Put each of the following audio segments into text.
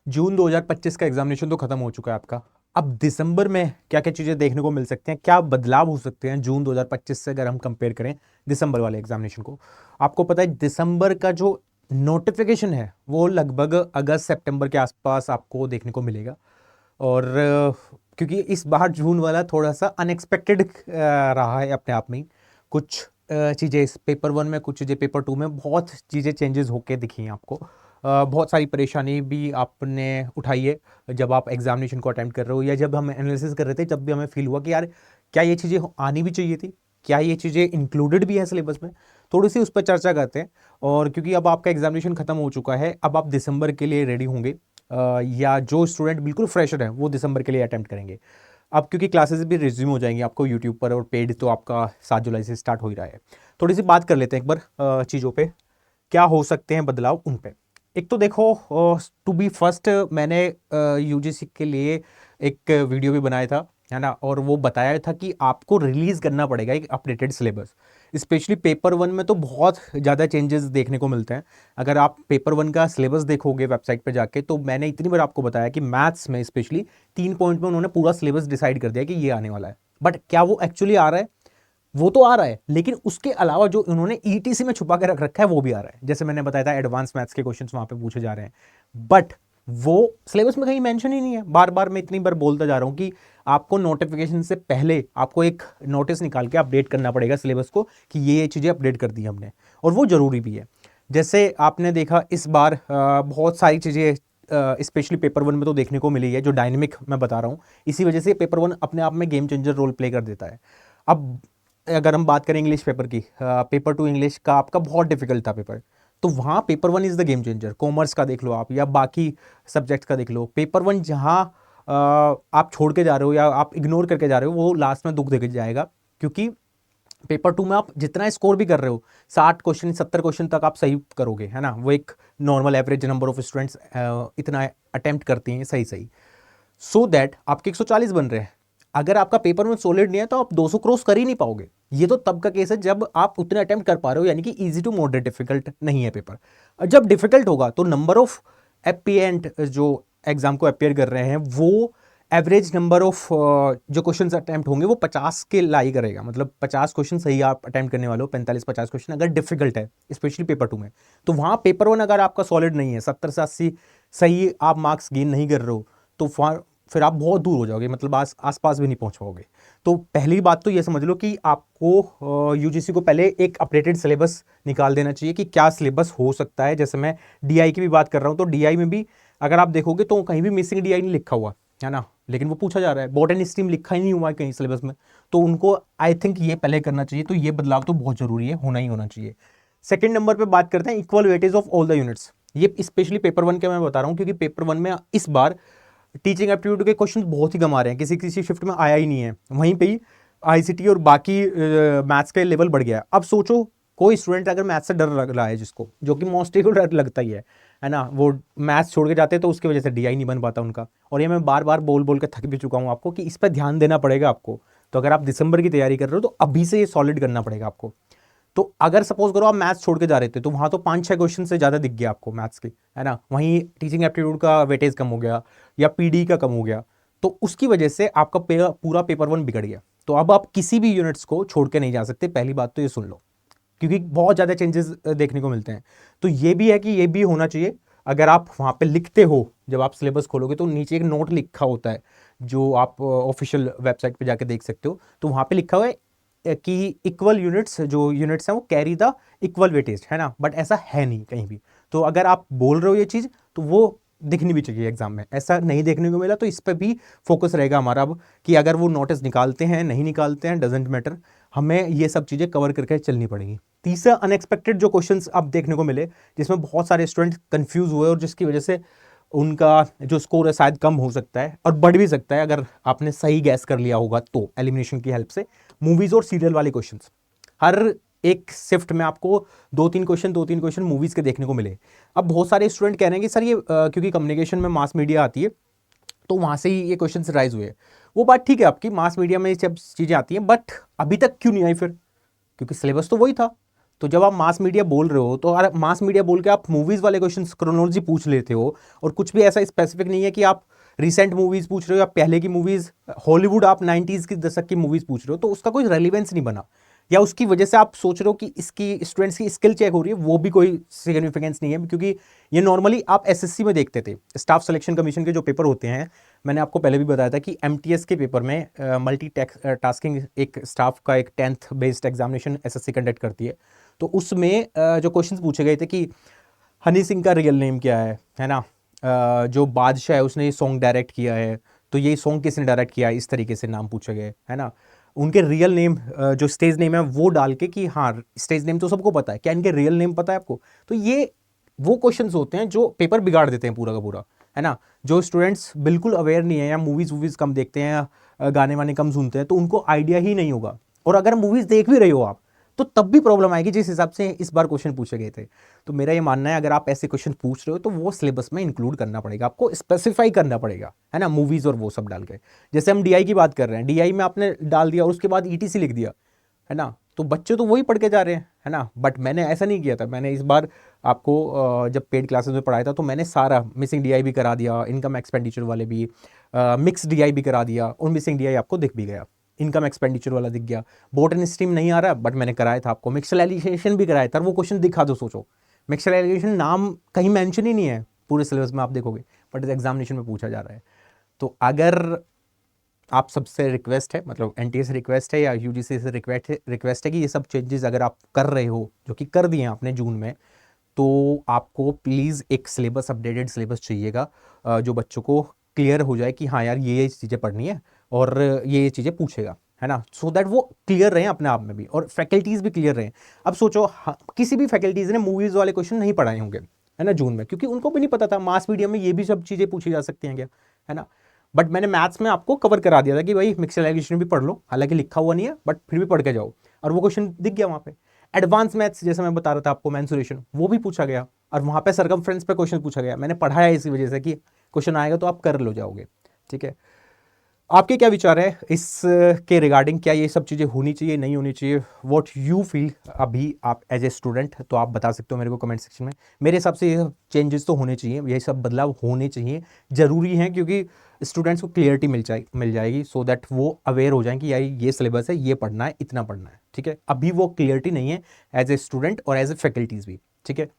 जून 2025 का एग्जामिनेशन तो खत्म हो चुका है आपका। अब दिसंबर में क्या क्या चीज़ें देखने को मिल सकते हैं, क्या बदलाव हो सकते हैं जून 2025 से, अगर हम कंपेयर करें दिसंबर वाले एग्जामिनेशन को। आपको पता है दिसंबर का जो नोटिफिकेशन है वो लगभग अगस्त सितंबर के आसपास आपको देखने को मिलेगा। और क्योंकि इस बार जून वाला थोड़ा सा अनएक्सपेक्टेड रहा है अपने आप में ही। कुछ चीज़ें इस पेपर वन में, कुछ चीज़ें पेपर टू में, बहुत चीज़ें चेंजेस होके दिखी हैं आपको। बहुत सारी परेशानी भी आपने उठाई है जब आप एग्जामिनेशन को अटेम्प्ट कर रहे हो, या जब हम एनालिसिस कर रहे थे जब भी हमें फील हुआ कि यार क्या ये चीज़ें आनी भी चाहिए थी, क्या ये चीज़ें इंक्लूडेड भी है सिलेबस में। थोड़ी सी उस पर चर्चा करते हैं। और क्योंकि अब आपका एग्जामिनेशन खत्म हो चुका है, अब आप दिसंबर के लिए रेडी होंगे, या जो स्टूडेंट बिल्कुल फ्रेशर हैं वो दिसंबर के लिए अटेम्प्ट करेंगे। अब क्योंकि क्लासेस भी रिज्यूम हो जाएंगी आपको यूट्यूब पर, और पेड तो आपका 7 जुलाई से स्टार्ट हो ही रहा है। थोड़ी सी बात कर लेते हैं एक बार चीज़ों पे, क्या हो सकते हैं बदलाव उन पे। एक तो देखो, टू बी फर्स्ट मैंने यूजीसी के लिए एक वीडियो भी बनाया था, है ना, और वो बताया था कि आपको रिलीज करना पड़ेगा एक updated syllabus. Specially paper one में तो बहुत ज़्यादा चेंजेस देखने को मिलते हैं। अगर आप पेपर वन का सिलेबस देखोगे वेबसाइट पे जाके, तो मैंने इतनी बार आपको बताया कि मैथ्स में स्पेशली 3 पॉइंट में उन्होंने पूरा सिलेबस डिसाइड कर दिया कि ये आने वाला है। बट क्या वो एक्चुअली आ रहा है? वो तो आ रहा है, लेकिन उसके अलावा जो इन्होंने ईटीसी में छुपा के रख रखा है वो भी आ रहा है। जैसे मैंने बताया था, एडवांस मैथ्स के क्वेश्चंस वहां पे पूछे जा रहे हैं, बट वो सिलेबस में कहीं मेंशन ही नहीं है। बार बार मैं इतनी बार बोलता जा रहा हूं कि आपको नोटिफिकेशन से पहले आपको एक नोटिस निकाल के अपडेट करना पड़ेगा सिलेबस को, कि ये चीज़ें अपडेट कर दी हमने, और वो जरूरी भी है। जैसे आपने देखा इस बार बहुत सारी चीज़ें स्पेशली पेपर वन में तो देखने को मिली है, जो डायनेमिक मैं बता रहा हूँ। इसी वजह से पेपर वन अपने आप में गेम चेंजर रोल प्ले कर देता है। अब अगर हम बात करें इंग्लिश पेपर की, पेपर टू इंग्लिश का आपका बहुत डिफिकल्ट था पेपर, तो वहाँ paper one is the game changer. Commerce का देख लो आप, या बाकी सब्जेक्ट्स का देख लो, पेपर वन जहाँ आप छोड़ के जा रहे हो या आप इग्नोर करके जा रहे हो, वो लास्ट में दुख दे के जाएगा। क्योंकि पेपर टू में आप जितना स्कोर भी कर रहे हो, 60 क्वेश्चन 70 क्वेश्चन तक आप सही करोगे, है ना, वो एक normal average number of students इतना अटेम्प्ट करते हैं सही सही, सो दैट आपके 140 बन रहे हैं। अगर आपका पेपर में सॉलिड नहीं है तो आप 200 क्रॉस कर ही नहीं पाओगे। ये तो तब का केस है जब आप उतने अटेम्प्ट कर पा रहे हो, यानी कि इजी टू मॉडरेट डिफिकल्ट नहीं है पेपर। और जब डिफिकल्ट होगा तो नंबर ऑफ एपिएंट जो एग्जाम को अपेयर कर रहे हैं, वो एवरेज नंबर ऑफ जो क्वेश्चन अटैम्प्ट होंगे वो 50 के लाई करेगा। मतलब 50 क्वेश्चन सही आप अटैम्प्ट करने वाले हो, 45-50 क्वेश्चन अगर डिफिकल्ट है स्पेशली पेपर टू में। तो वहां पेपर वन अगर आपका सॉलिड नहीं है, 70 से 80 सही आप मार्क्स गेन नहीं कर रहे हो, तो फिर आप बहुत दूर हो जाओगे, मतलब आसपास भी नहीं पहुंच पाओगे। तो पहली बात तो ये समझ लो कि आपको यूजीसी को पहले एक अपडेटेड सिलेबस निकाल देना चाहिए कि क्या सिलेबस हो सकता है। जैसे मैं डीआई की भी बात कर रहा हूँ, तो डीआई में भी अगर आप देखोगे तो कहीं भी मिसिंग डीआई नहीं लिखा हुआ, है ना, लेकिन वो पूछा जा रहा है। बॉटनी स्ट्रीम लिखा ही नहीं हुआ है कहीं सिलेबस में, तो उनको आई थिंक ये पहले करना चाहिए। तो ये बदलाव तो बहुत जरूरी है, होना ही होना चाहिए। सेकंड नंबर पे बात करते हैं equal weightage of all the units. ये स्पेशली पेपर वन के मैं बता रहा हूँ, क्योंकि पेपर वन में इस बार टीचिंग एप्टीट्यूड के क्वेश्चन बहुत ही कम आ रहे हैं, किसी किसी शिफ्ट में आया ही नहीं है। वहीं पे ही आईसीटी और बाकी मैथ्स का लेवल बढ़ गया है। अब सोचो कोई स्टूडेंट अगर मैथ्स से डर लग रहा है, जिसको, जो कि मोस्टली को डर लगता ही है ना, वो मैथ्स छोड़ के जाते हैं तो उसकी वजह से डीआई नहीं बन पाता उनका। और ये मैं बार बार बोल बोल के थक भी चुका हूँ आपको कि इस पर ध्यान देना पड़ेगा आपको। तो अगर आप दिसंबर की तैयारी कर रहे हो तो अभी से ये सॉलिड करना पड़ेगा आपको। तो अगर सपोज करो आप मैथ्स छोड़ के जा रहे थे, तो वहां तो 5-6 क्वेश्चन से ज्यादा दिख गया आपको मैथ्स के, है ना, वहीं टीचिंग एप्टीट्यूड का वेटेज कम हो गया या पीडी का कम हो गया, तो उसकी वजह से आपका पूरा पेपर वन बिगड़ गया। तो अब आप किसी भी यूनिट्स को छोड़ के नहीं जा सकते, पहली बात तो ये सुन लो, क्योंकि बहुत ज़्यादा चेंजेस देखने को मिलते हैं। तो ये भी है कि ये भी होना चाहिए। अगर आप वहाँ पे लिखते हो, जब आप सिलेबस खोलोगे तो नीचे एक नोट लिखा होता है, जो आप ऑफिशियल वेबसाइट पे जाके देख सकते हो। तो वहाँ पे लिखा हुआ है कि इक्वल यूनिट्स, जो यूनिट्स हैं वो कैरी द इक्वल वेटेज, है ना, बट ऐसा है नहीं कहीं भी। तो अगर आप बोल रहे हो ये चीज़, तो वो दिखनी भी चाहिए एग्जाम में। ऐसा नहीं देखने को मिला, तो इस पर भी फोकस रहेगा हमारा अब, कि अगर वो नोटिस निकालते हैं नहीं निकालते हैं डजेंट मैटर, हमें ये सब चीज़ें कवर करके चलनी पड़ेगी। तीसरा, अनएक्सपेक्टेड जो क्वेश्चंस अब देखने को मिले, जिसमें बहुत सारे स्टूडेंट कंफ्यूज हुए, और जिसकी वजह से उनका जो स्कोर है शायद कम हो सकता है और बढ़ भी सकता है अगर आपने सही गैस कर लिया होगा तो एलिमिनेशन की हेल्प से। मूवीज और सीरियल वाले क्वेश्चंस, हर एक शिफ्ट में आपको 2-3 क्वेश्चन मूवीज के देखने को मिले। अब बहुत सारे स्टूडेंट कह रहे हैं कि सर ये क्योंकि कम्युनिकेशन में मास मीडिया आती है, तो वहां से ही ये क्वेश्चन राइज हुए। वो बात ठीक है आपकी, मास मीडिया में ये सब चीजें आती हैं, बट अभी तक क्यों नहीं आई फिर? क्योंकि सिलेबस तो वही था। तो जब आप मास मीडिया बोल रहे हो तो अगर मास मीडिया बोल के आप मूवीज़ वाले क्वेश्चन क्रोनोलॉजी पूछ लेते हो, और कुछ भी ऐसा स्पेसिफिक नहीं है कि आप रिसेंट मूवीज़ पूछ रहे हो या पहले की मूवीज़, हॉलीवुड आप 90s की दशक की मूवीज़ पूछ रहे हो, तो उसका कोई रेलिवेंस नहीं बना, या उसकी वजह से आप सोच रहे हो कि इसकी स्टूडेंट्स की स्किल चेक हो रही है, वो भी कोई सिग्निफिकेंस नहीं है, क्योंकि ये नॉर्मली आप एसएससी में देखते थे, स्टाफ सिलेक्शन कमीशन के जो पेपर होते हैं। मैंने आपको पहले भी बताया था कि एमटीएस के पेपर में मल्टी टास्किंग एक स्टाफ का एक 10th based examination SSC conduct करती है। तो उसमें जो क्वेश्चंस पूछे गए थे कि हनी सिंह का रियल नेम क्या है ना, जो बादशाह है उसने ये सॉन्ग डायरेक्ट किया है, तो ये सॉन्ग किसने डायरेक्ट किया है, इस तरीके से नाम पूछे गए, है ना। उनके रियल नेम जो स्टेज नेम है वो डाल के कि हाँ स्टेज नेम तो सबको पता है, क्या इनके रियल नेम पता है आपको। तो ये वो क्वेश्चंस होते हैं जो पेपर बिगाड़ देते हैं पूरा का पूरा, है ना। जो स्टूडेंट्स बिल्कुल अवेयर नहीं है या मूवीज़ वूवीज़ कम देखते हैं या गाने वाने कम सुनते हैं, तो उनको आइडिया ही नहीं होगा। और अगर मूवीज़ देख भी रहे हो आप, तो तब भी प्रॉब्लम आएगी जिस हिसाब से इस बार क्वेश्चन पूछे गए थे। तो मेरा ये मानना है अगर आप ऐसे क्वेश्चन पूछ रहे हो तो वो सिलेबस में इंक्लूड करना पड़ेगा, आपको स्पेसिफाई करना पड़ेगा, है ना, मूवीज़ और वो सब डाल के। जैसे हम डीआई की बात कर रहे हैं, डीआई में आपने डाल दिया और उसके बाद ईटीसी लिख दिया, है ना, तो बच्चे तो वही पढ़ के जा रहे हैं, है ना। बट मैंने ऐसा नहीं किया था, मैंने इस बार आपको जब पेड क्लासेस में पढ़ाया था तो मैंने सारा मिसिंग डीआई भी करा दिया, इनकम एक्सपेंडिचर वाले भी, मिक्स डीआई भी करा दिया, और मिसिंग डीआई आपको दिख भी गया, इनकम एक्सपेंडिचर वाला दिख गया। बोटन स्ट्रीम नहीं आ रहा बट मैंने कराया था आपको, मिक्सचराइजेशन भी कराया था, वो क्वेश्चन दिखा दो, सोचो मिक्सचराइजेशन नाम कहीं मेंशन ही नहीं है पूरे सिलेबस में, आप देखोगे बट एग्जामिनेशन में पूछा जा रहा है। तो अगर आप सबसे रिक्वेस्ट है, मतलब एनटीए से रिक्वेस्ट है या यूजीसी से रिक्वेस्ट है कि ये सब चेंजेस अगर आप कर रहे हो, जो कि कर दिए हैं आपने जून में, तो आपको प्लीज़ एक सिलेबस, अपडेटेड सिलेबस चाहिएगा जो बच्चों को क्लियर हो जाए कि हाँ यार ये चीज़ें पढ़नी है और ये चीज़ें पूछेगा, है ना, सो दैट वो क्लियर रहे अपने आप में भी और फैकल्टीज़ भी क्लियर रहें। अब सोचो किसी भी फैकल्टीज़ ने मूवीज़ वाले क्वेश्चन नहीं पढ़ाए होंगे, है ना, जून में, क्योंकि उनको भी नहीं पता था मास मीडिया में ये भी सब चीज़ें पूछी जा सकती हैं क्या, है ना। बट मैंने मैथ्स में आपको कवर करा दिया था कि भाई मिक्सचराइजेशन भी पढ़ लो, हालांकि लिखा हुआ नहीं है बट फिर भी पढ़ के जाओ, और वो क्वेश्चन दिख गया वहाँ पे। एडवांस मैथ्स जैसे मैं बता रहा था आपको, मेंसुरेशन, वो भी पूछा गया, और वहाँ पे सरकमफ्रेंस पे क्वेश्चन पूछा गया, मैंने पढ़ाया इसी वजह से कि क्वेश्चन आएगा तो आप कर लो जाओगे, ठीक है। आपके क्या विचार है इस के रिगार्डिंग, क्या ये सब चीज़ें होनी चाहिए, नहीं होनी चाहिए, व्हाट यू फील अभी आप एज ए स्टूडेंट, तो आप बता सकते हो मेरे को कमेंट सेक्शन में। मेरे हिसाब से ये सब चेंजेस तो होने चाहिए, ये सब बदलाव होने चाहिए, ज़रूरी हैं, क्योंकि स्टूडेंट्स को क्लियरिटी मिल जाएगी, सो दैट वो अवेयर हो जाएं कि यार ये सिलेबस है, ये पढ़ना है, इतना पढ़ना है, ठीक है। अभी वो क्लियरिटी नहीं है एज ए स्टूडेंट और एज ए फैकल्टीज़ भी, ठीक है।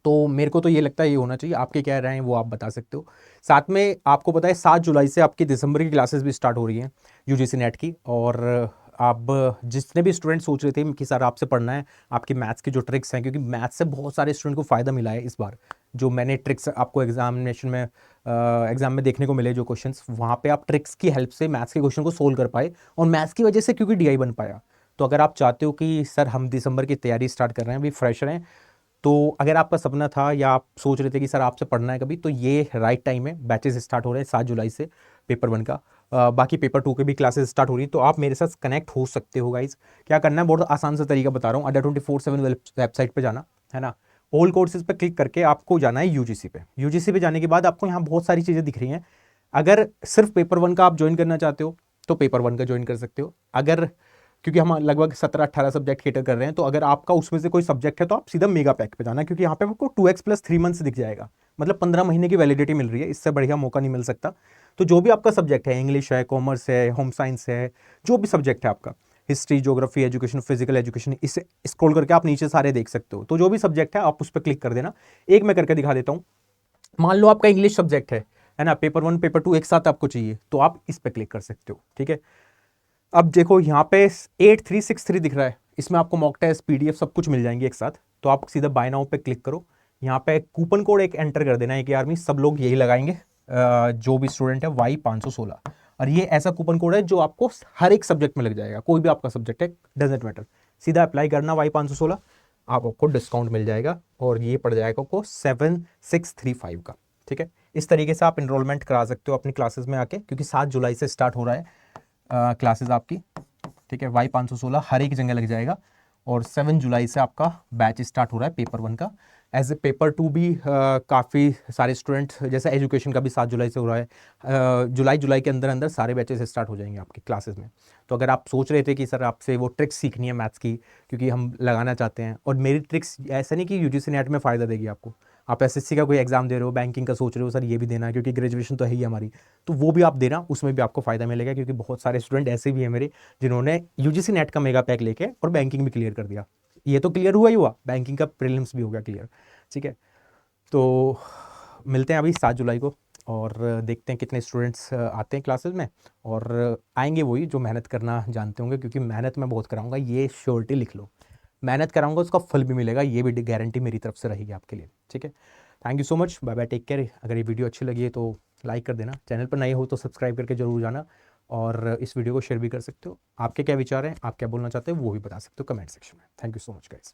तो मेरे को तो ये लगता है ये होना चाहिए, आपके क्या राय हैं वो आप बता सकते हो। साथ में आपको पता है 7 जुलाई से आपकी दिसंबर की क्लासेस भी स्टार्ट हो रही हैं यूजीसी नेट की, और आप जितने भी स्टूडेंट सोच रहे थे कि सर आपसे पढ़ना है, आपकी मैथ्स की जो ट्रिक्स हैं, क्योंकि मैथ्स से बहुत सारे स्टूडेंट को फ़ायदा मिला है इस बार, जो मैंने ट्रिक्स आपको एग्जामिनेशन में एग्जाम में देखने को मिले जो क्वेश्चंस, वहाँ पे आप ट्रिक्स की हेल्प से मैथ्स के क्वेश्चन को सोल्व कर पाए, और मैथ्स की वजह से क्योंकि डीआई बन पाया। तो अगर आप चाहते हो कि सर हम दिसंबर की तैयारी स्टार्ट कर रहे हैं, अभी फ्रेशर हैं, तो अगर आपका सपना था या आप सोच रहे थे कि सर आपसे पढ़ना है कभी, तो ये राइट टाइम है। बैचेस स्टार्ट हो रहे हैं 7 जुलाई से पेपर 1 का, बाकी पेपर 2 के भी क्लासेस स्टार्ट हो रही है, तो आप मेरे साथ कनेक्ट हो सकते हो गाइज। क्या करना है, बहुत आसान सा तरीका बता रहा हूँ, अड्डा 24/7 वेबसाइट पे जाना है ना, ऑल कोर्सेज पे क्लिक करके आपको जाना है यूजीसी पे। यूजीसी पे जाने के बाद आपको यहाँ बहुत सारी चीज़ें दिख रही हैं। अगर सिर्फ पेपर 1 का आप ज्वाइन करना चाहते हो तो पेपर 1 का ज्वाइन कर सकते हो, अगर, क्योंकि हम लगभग 17-18 सब्जेक्ट केटर कर रहे हैं, तो अगर आपका उसमें से कोई सब्जेक्ट है तो आप सीधा मेगा पैक पे जाना, क्योंकि यहाँ पे आपको 2x + 3 मंथ्स दिख जाएगा, मतलब 15 महीने की वैलिडिटी मिल रही है, इससे बढ़िया मौका नहीं मिल सकता। तो जो भी आपका सब्जेक्ट है, इंग्लिश है, कॉमर्स है, होम साइंस है, जो भी सब्जेक्ट है आपका, history, geography, education, physical education, इसे स्क्रॉल करके आप नीचे सारे देख सकते हो। तो जो भी सब्जेक्ट है आप उस पर क्लिक कर देना। एक मैं करके दिखा देता हूँ। मान लो आपका इंग्लिश सब्जेक्ट है ना, पेपर 1 पेपर 2 एक साथ आपको चाहिए, तो आप इस पर क्लिक कर सकते हो, ठीक है। अब देखो यहाँ पे 8363 दिख रहा है, इसमें आपको मॉक टेस्ट, पीडीएफ सब कुछ मिल जाएंगे एक साथ। तो आप सीधा बाय नाउ पे क्लिक करो, यहाँ पे कूपन कोड एक एंटर कर देना है कि आर्मी सब लोग यही लगाएंगे, जो भी स्टूडेंट है Y516, और ये ऐसा कूपन कोड है जो आपको हर एक सब्जेक्ट में लग जाएगा, कोई भी आपका सब्जेक्ट है, डजेंट मैटर, सीधा अप्लाई करना Y516, आपको डिस्काउंट मिल जाएगा, और ये पड़ जाएगा आपको 7635 का, ठीक है। इस तरीके से आप इनरोलमेंट करा सकते हो अपनी क्लासेस में आके, क्योंकि 7 जुलाई से स्टार्ट हो रहा है क्लासेस आपकी, ठीक है। Y516 हर एक जगह लग जाएगा, और 7 जुलाई से आपका बैच स्टार्ट हो रहा है पेपर 1 का, एज ए पेपर 2 भी काफ़ी सारे स्टूडेंट, जैसे एजुकेशन का भी 7 जुलाई से हो रहा है, जुलाई के अंदर अंदर सारे बैचेस स्टार्ट हो जाएंगे आपकी क्लासेस में। तो अगर आप सोच रहे थे कि सर आपसे वो ट्रिक्स सीखनी है मैथ्स की, क्योंकि हम लगाना चाहते हैं, और मेरी ट्रिक्स ऐसा नहीं कि यूजीसी नेट में फ़ायदा देगी आपको, आप एसएससी का कोई एग्जाम दे रहे हो, बैंकिंग का सोच रहे हो सर ये भी देना है क्योंकि ग्रेजुएशन तो है ही हमारी, तो वो भी आप देना, उसमें भी आपको फ़ायदा मिलेगा, क्योंकि बहुत सारे स्टूडेंट ऐसे भी हैं मेरे जिन्होंने यूजीसी नेट का मेगा पैक लेके और बैंकिंग भी क्लियर कर दिया। ये तो क्लियर हुआ ही हुआ, बैंकिंग का प्रीलिम्स भी हो गया क्लियर। ठीक है, तो मिलते हैं अभी 7 जुलाई को, और देखते हैं कितने स्टूडेंट्स आते हैं क्लासेस में, और आएंगे वही जो मेहनत करना जानते होंगे, क्योंकि मेहनत मैं बहुत कराऊंगा, ये श्योरिटी लिख लो, मेहनत कराऊंगा उसका फल भी मिलेगा, ये भी गारंटी मेरी तरफ से रहेगी आपके लिए। ठीक है, thank you so much, bye bye, take care. अगर ये वीडियो अच्छी लगी है तो लाइक कर देना, चैनल पर नए हो तो सब्सक्राइब करके जरूर जाना, और इस वीडियो को शेयर भी कर सकते हो। आपके क्या विचार हैं, आप क्या बोलना चाहते हो वो भी बता सकते हो कमेंट सेक्शन में। Thank you so much guys.